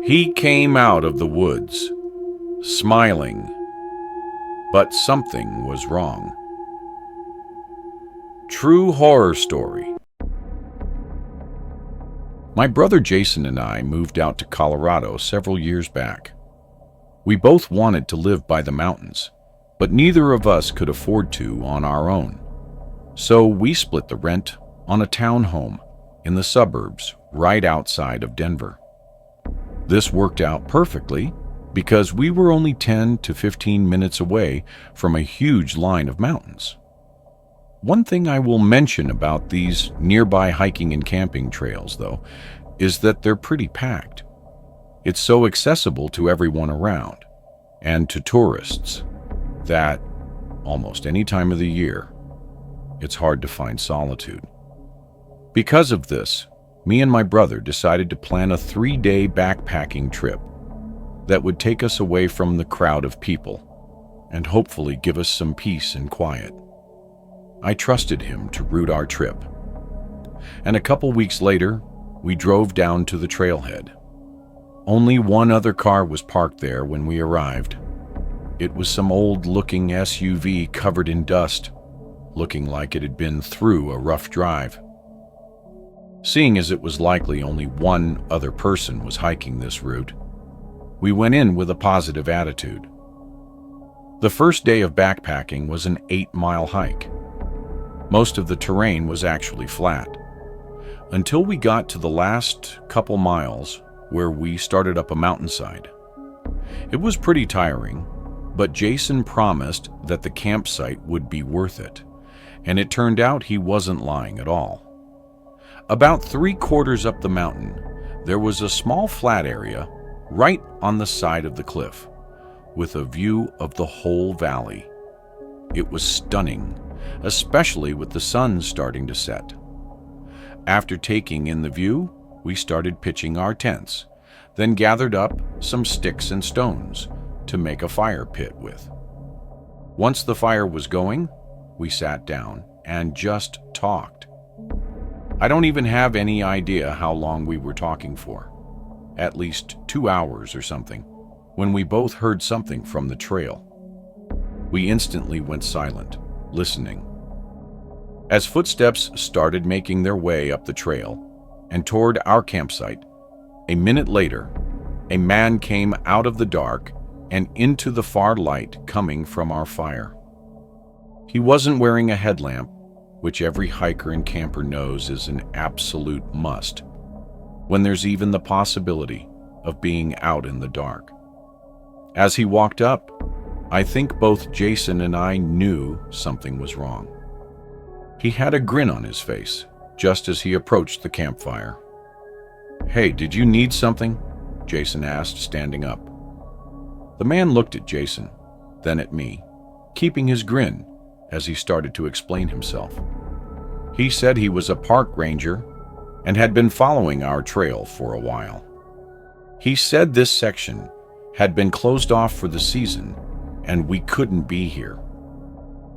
He came out of the woods, smiling, but something was wrong. True horror story. My brother Jason and I moved out to Colorado several years back. We both wanted to live by the mountains, but neither of us could afford to on our own. So we split the rent on a townhome in the suburbs right outside of Denver. This worked out perfectly because we were only 10 to 15 minutes away from a huge line of mountains. One thing I will mention about these nearby hiking and camping trails, though, is that they're pretty packed. It's so accessible to everyone around, and to tourists, that almost any time of the year, it's hard to find solitude. Because of this, me and my brother decided to plan a 3-day backpacking trip that would take us away from the crowd of people and hopefully give us some peace and quiet. I trusted him to route our trip, and a couple weeks later, we drove down to the trailhead. Only one other car was parked there when we arrived. It was some old-looking SUV covered in dust, looking like it had been through a rough drive. Seeing as it was likely only one other person was hiking this route, we went in with a positive attitude. The first day of backpacking was an 8-mile hike. Most of the terrain was actually flat, until we got to the last couple miles where we started up a mountainside. It was pretty tiring, but Jason promised that the campsite would be worth it, and it turned out he wasn't lying at all. About 3/4 up the mountain, there was a small flat area right on the side of the cliff, with a view of the whole valley. It was stunning, especially with the sun starting to set. After taking in the view, we started pitching our tents, then gathered up some sticks and stones to make a fire pit with. Once the fire was going, we sat down and just talked. I don't even have any idea how long we were talking for. At least 2 hours or something, when we both heard something from the trail. We instantly went silent, listening. As footsteps started making their way up the trail and toward our campsite, a minute later, a man came out of the dark and into the far light coming from our fire. He wasn't wearing a headlamp, which every hiker and camper knows is an absolute must when there's even the possibility of being out in the dark. As he walked up, I think both Jason and I knew something was wrong. He had a grin on his face just as he approached the campfire. "Hey, did you need something?" Jason asked, standing up. The man looked at Jason, then at me, keeping his grin as he started to explain himself. He said he was a park ranger and had been following our trail for a while. He said this section had been closed off for the season and we couldn't be here.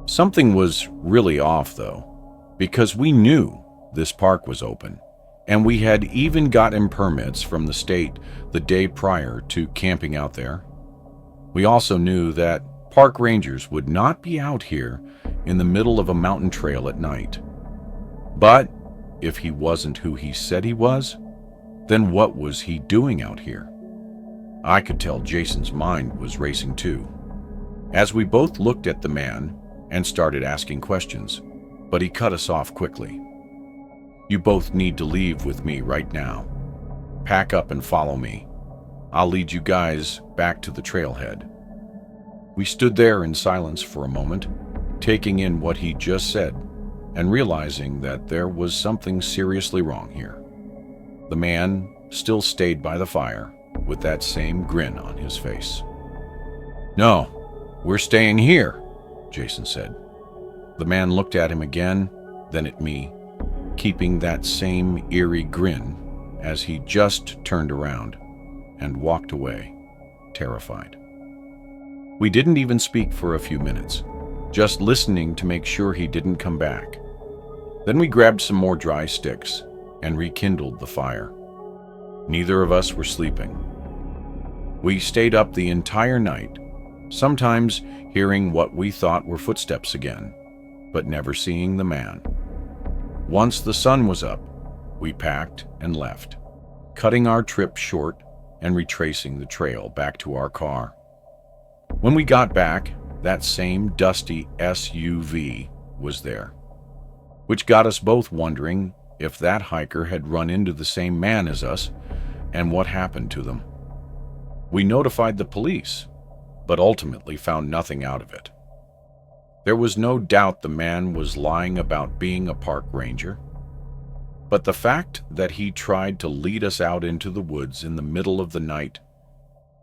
Something was really off, though, because we knew this park was open, and we had even gotten permits from the state the day prior to camping out there. We also knew that park rangers would not be out here in the middle of a mountain trail at night. But if he wasn't who he said he was, then what was he doing out here? I could tell Jason's mind was racing too, as we both looked at the man and started asking questions, but he cut us off quickly. "You both need to leave with me right now. Pack up and follow me. I'll lead you guys back to the trailhead." We stood there in silence for a moment, taking in what he just said and realizing that there was something seriously wrong here. The man still stayed by the fire with that same grin on his face. "No, we're staying here," Jason said. The man looked at him again, then at me, keeping that same eerie grin as he just turned around and walked away, terrified. We didn't even speak for a few minutes, just listening to make sure he didn't come back. Then we grabbed some more dry sticks and rekindled the fire. Neither of us were sleeping, We stayed up the entire night, sometimes hearing what we thought were footsteps again, but never seeing the man. Once the sun was up, we packed and left, cutting our trip short and retracing the trail back to our car. When we got back, that same dusty SUV was there, which got us both wondering if that hiker had run into the same man as us and what happened to them. We notified the police, but ultimately found nothing out of it. There was no doubt the man was lying about being a park ranger, but the fact that he tried to lead us out into the woods in the middle of the night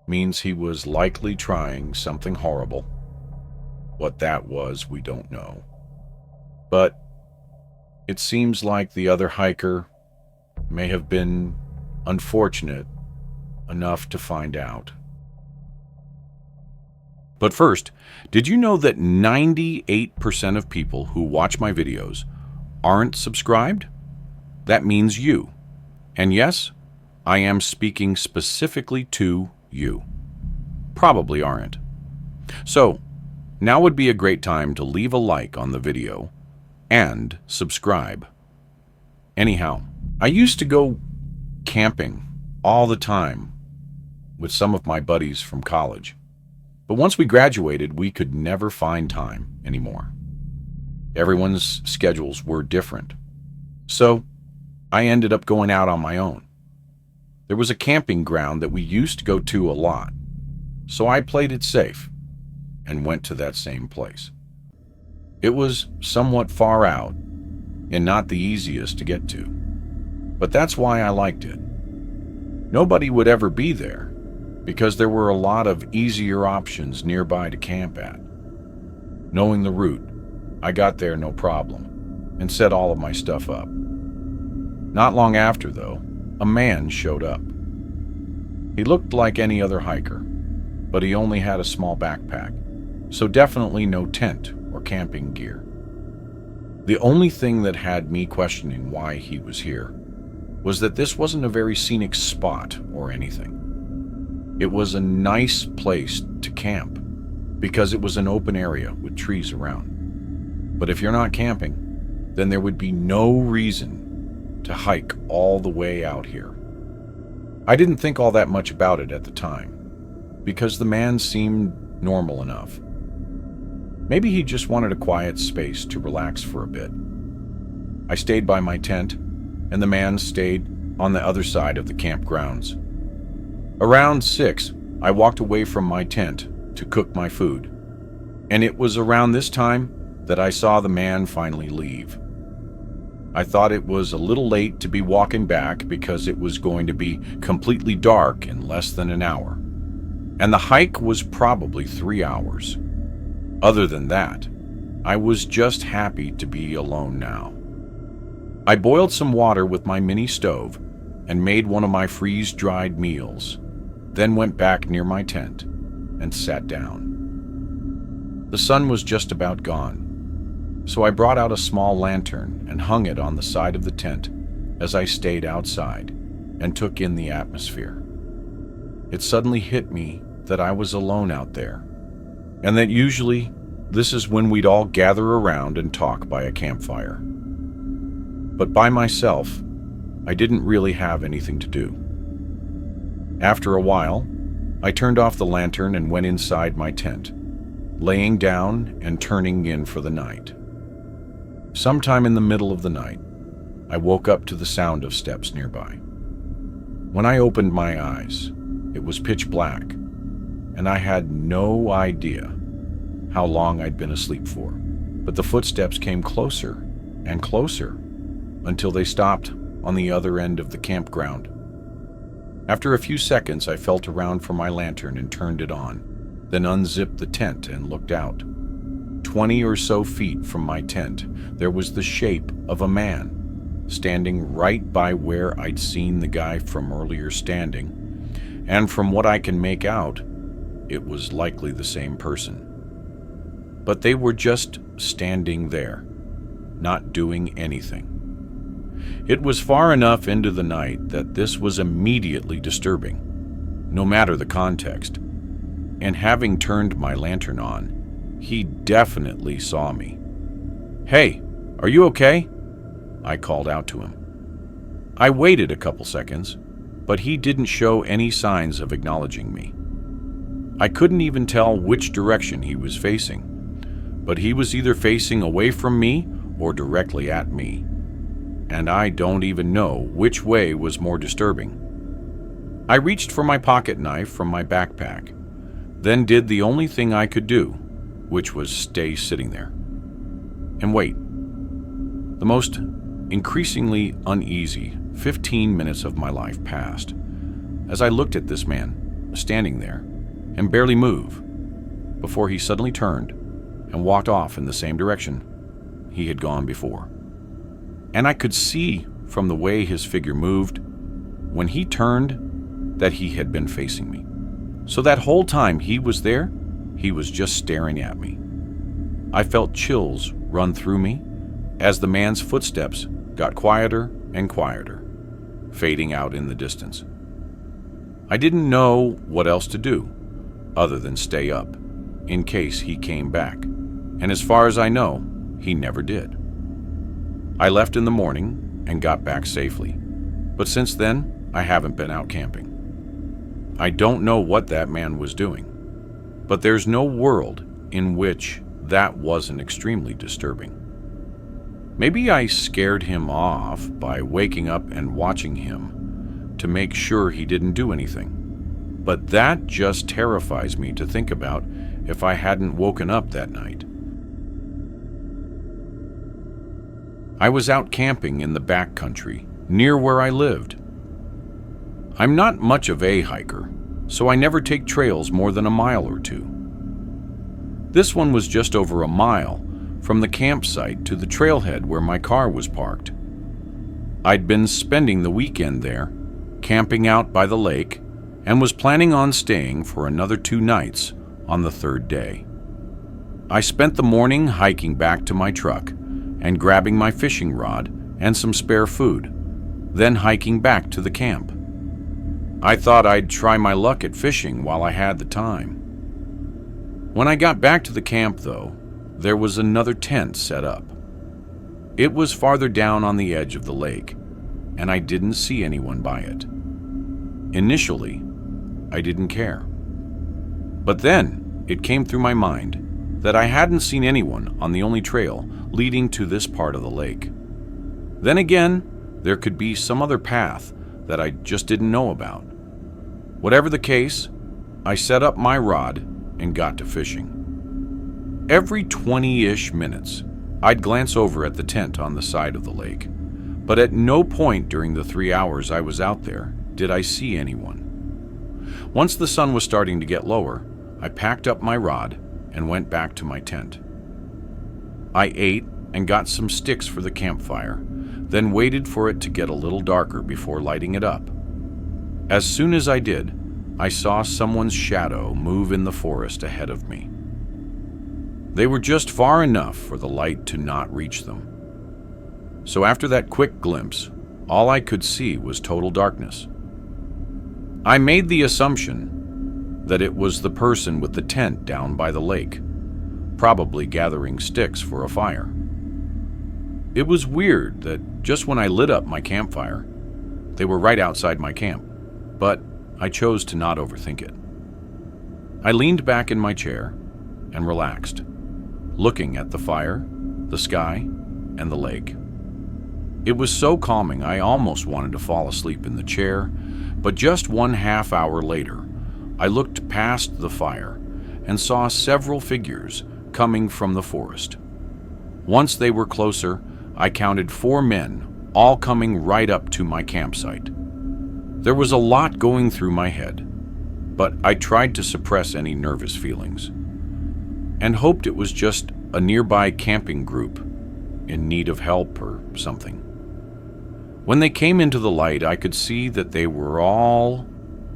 means he was likely trying something horrible. What that was, we don't know. But it seems like the other hiker may have been unfortunate enough to find out. But first, did you know that 98% of people who watch my videos aren't subscribed? That means you. And yes, I am speaking specifically to you. Probably aren't. So, now would be a great time to leave a like on the video and subscribe. Anyhow, I used to go camping all the time with some of my buddies from college. But once we graduated, we could never find time anymore. Everyone's schedules were different. So I ended up going out on my own. There was a camping ground that we used to go to a lot, so I played it safe and went to that same place. It was somewhat far out and not the easiest to get to, but that's why I liked it. Nobody would ever be there because there were a lot of easier options nearby to camp at. Knowing the route, I got there no problem and set all of my stuff up. Not long after, though, a man showed up. He looked like any other hiker, but he only had a small backpack, so definitely no tent or camping gear. The only thing that had me questioning why he was here was that this wasn't a very scenic spot or anything. It was a nice place to camp because it was an open area with trees around. But if you're not camping, then there would be no reason to hike all the way out here. I didn't think all that much about it at the time because the man seemed normal enough. Maybe he just wanted a quiet space to relax for a bit. I stayed by my tent, and the man stayed on the other side of the campgrounds. Around 6, I walked away from my tent to cook my food, and it was around this time that I saw the man finally leave. I thought it was a little late to be walking back because it was going to be completely dark in less than an hour, and the hike was probably 3 hours. Other than that, I was just happy to be alone now. I boiled some water with my mini stove and made one of my freeze-dried meals, then went back near my tent and sat down. The sun was just about gone, so I brought out a small lantern and hung it on the side of the tent as I stayed outside and took in the atmosphere. It suddenly hit me that I was alone out there, and that usually this is when we'd all gather around and talk by a campfire. But by myself, I didn't really have anything to do. After a while, I turned off the lantern and went inside my tent, laying down and turning in for the night. Sometime in the middle of the night, I woke up to the sound of steps nearby. When I opened my eyes, it was pitch black, and I had no idea how long I'd been asleep for. But the footsteps came closer and closer until they stopped on the other end of the campground. After a few seconds, I felt around for my lantern and turned it on, then unzipped the tent and looked out. 20 or so feet from my tent, there was the shape of a man, standing right by where I'd seen the guy from earlier standing, and from what I can make out, it was likely the same person. But they were just standing there, not doing anything. It was far enough into the night that this was immediately disturbing. no matter the context. And having turned my lantern on, he definitely saw me. "Hey, are you okay?" I called out to him. I waited a couple seconds, but he didn't show any signs of acknowledging me. I couldn't even tell which direction he was facing, but he was either facing away from me or directly at me, and I don't even know which way was more disturbing. I reached for my pocket knife from my backpack, then did the only thing I could do, which was stay sitting there and wait. The most increasingly uneasy 15 minutes of my life passed as I looked at this man standing there and barely move before he suddenly turned and walked off in the same direction he had gone before. And I could see from the way his figure moved when he turned that he had been facing me. So that whole time he was there, he was just staring at me. I felt chills run through me as the man's footsteps got quieter and quieter, fading out in the distance. I didn't know what else to do other than stay up in case he came back, and as far as I know, he never did. I left in the morning and got back safely, but since then, I haven't been out camping. I don't know what that man was doing, but there's no world in which that wasn't extremely disturbing. Maybe I scared him off by waking up and watching him to make sure he didn't do anything, but that just terrifies me to think about if I hadn't woken up that night. I was out camping in the backcountry near where I lived. I'm not much of a hiker, so I never take trails more than a mile or two. This one was just over a mile from the campsite to the trailhead where my car was parked. I'd been spending the weekend there, camping out by the lake, and was planning on staying for another 2 nights on the 3rd day. I spent the morning hiking back to my truck and grabbing my fishing rod and some spare food, then hiking back to the camp. I thought I'd try my luck at fishing while I had the time. When I got back to the camp, though, there was another tent set up. It was farther down on the edge of the lake, and I didn't see anyone by it. Initially, I didn't care. But then it came through my mind that I hadn't seen anyone on the only trail leading to this part of the lake. Then again, there could be some other path that I just didn't know about. Whatever the case, I set up my rod and got to fishing. Every 20-ish minutes, I'd glance over at the tent on the side of the lake, but at no point during the 3 hours I was out there did I see anyone. Once the sun was starting to get lower, I packed up my rod and went back to my tent. I ate and got some sticks for the campfire, then waited for it to get a little darker before lighting it up. As soon as I did, I saw someone's shadow move in the forest ahead of me. They were just far enough for the light to not reach them. So after that quick glimpse, all I could see was total darkness. I made the assumption that it was the person with the tent down by the lake, probably gathering sticks for a fire. It was weird that just when I lit up my campfire, they were right outside my camp, but I chose to not overthink it. I leaned back in my chair and relaxed, looking at the fire, the sky, and the lake. It was so calming I almost wanted to fall asleep in the chair, but just 1/2 hour later, I looked past the fire and saw several figures coming from the forest. Once they were closer, I counted 4 men, all coming right up to my campsite. There was a lot going through my head, but I tried to suppress any nervous feelings and hoped it was just a nearby camping group in need of help or something. When they came into the light, I could see that they were all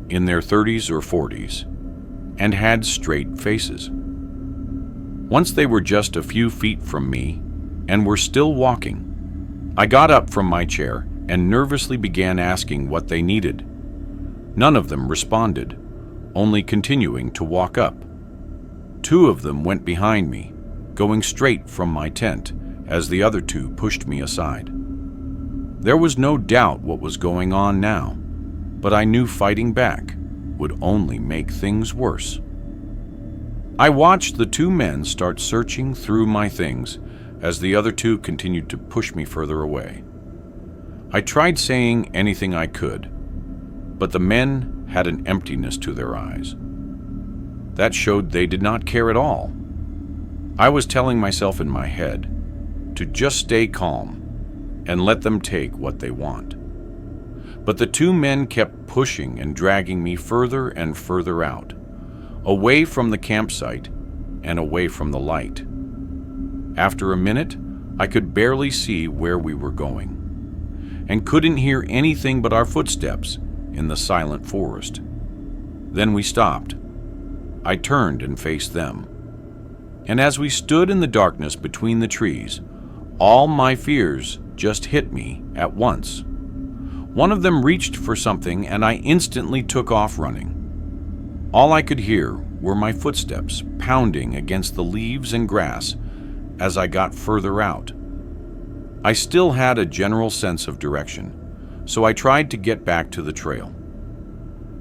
in their 30s or 40s and had straight faces. Once they were just a few feet from me and were still walking, I got up from my chair and nervously began asking what they needed. None of them responded, only continuing to walk up. Two of them went behind me, going straight from my tent as the other two pushed me aside. There was no doubt what was going on now, but I knew fighting back would only make things worse. I watched the two men start searching through my things as the other two continued to push me further away. I tried saying anything I could, but the men had an emptiness to their eyes. That showed they did not care at all. I was telling myself in my head to just stay calm and let them take what they want. But the two men kept pushing and dragging me further and further out, away from the campsite and away from the light. After a minute, I could barely see where we were going, and couldn't hear anything but our footsteps in the silent forest. Then we stopped. I turned and faced them. And as we stood in the darkness between the trees, all my fears just hit me at once. One of them reached for something, and I instantly took off running. All I could hear were my footsteps pounding against the leaves and grass as I got further out. I still had a general sense of direction, so I tried to get back to the trail.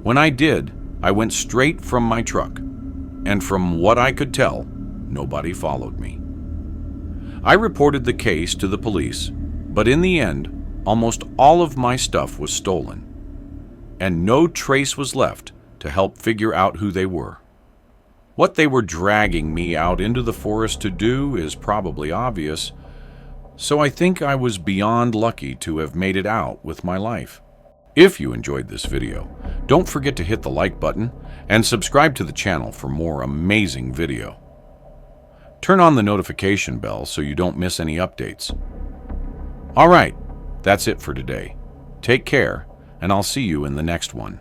When I did, I went straight from my truck, and from what I could tell, nobody followed me. I reported the case to the police, but in the end, almost all of my stuff was stolen, and no trace was left to help figure out who they were. What they were dragging me out into the forest to do is probably obvious, so I think I was beyond lucky to have made it out with my life. If you enjoyed this video, don't forget to hit the like button and subscribe to the channel for more amazing video. Turn on the notification bell so you don't miss any updates. All right, that's it for today. Take care, and I'll see you in the next one.